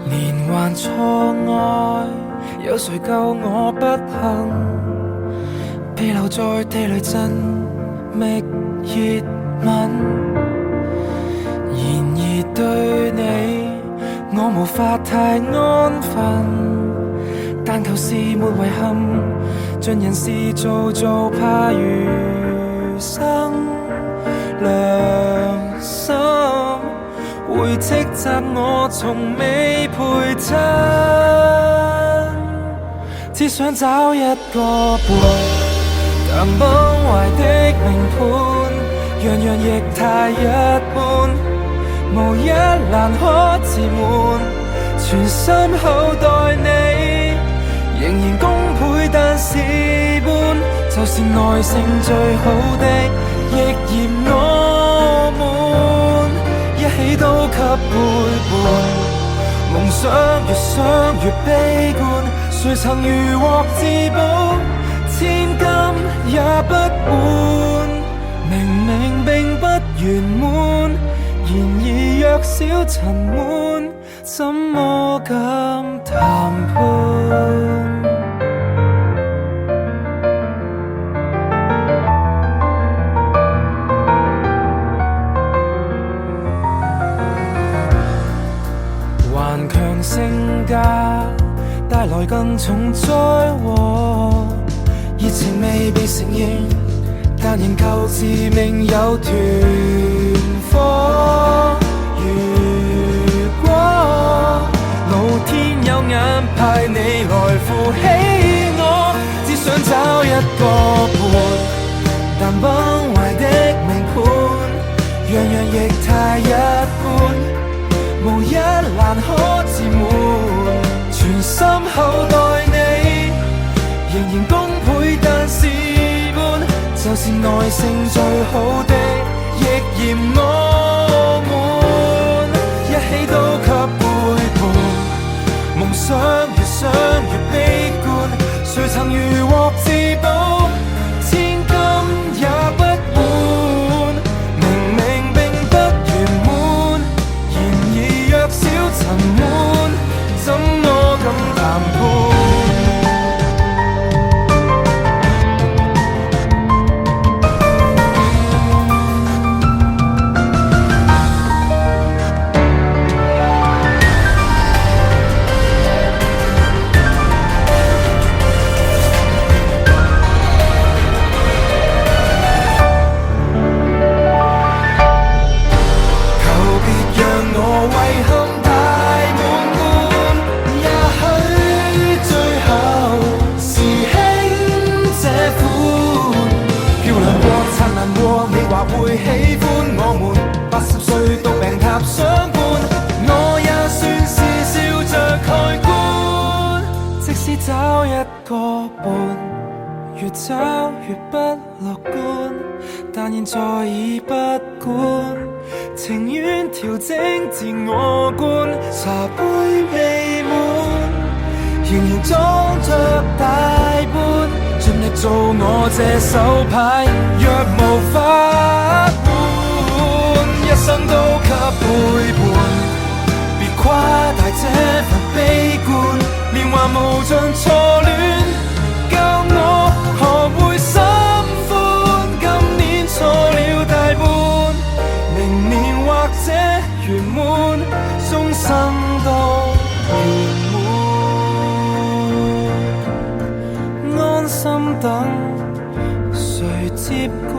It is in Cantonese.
連環錯愛，有誰救我不幸？被留在地雷陣，覓熱吻。然而對你，我無法太安分，但求是沒遺憾，盡人事做做怕餘生良心。會斥責我從未陪襯，只想找一個伴，但崩壞的命盤，樣樣亦太一般，無一欄可自滿，全心厚待你，仍然功倍但事半，就是耐性最好的，亦嫌我悶，一起都給背叛，夢想越想越悲觀，誰曾如獲至寶，千金也不換，明明並不圓滿，然而若小塵滿，怎麼敢談判？頑強性格帶來更重災禍，熱情未被承認，但仍舊自命有團火。如果老天有眼派你來扶起我，只想找一個伴，但崩壞的命盤，樣樣亦太一般，無一欄可自滿，全心厚待你，仍然功倍但事半，就是耐性最好的，亦嫌我悶，一起都給背叛，夢想越想越悲觀，誰曾如獲至寶，千金也不換，明明並不圓滿，然而若小塵滿，怎麼敢談判？會喜歡我們80歲到病榻相伴，我也算是笑着蓋棺。即使找一個伴，越找越不樂觀，但現在已不管，情願調整自我觀。茶杯未滿，仍然裝着大半，盡力做我這手牌，若無法換，一生都給背叛。別誇大這份悲觀，年華無盡錯戀，教我學會心寬。今年錯了大半，明年或者圓滿，終生都圓滿。安心等，誰接管？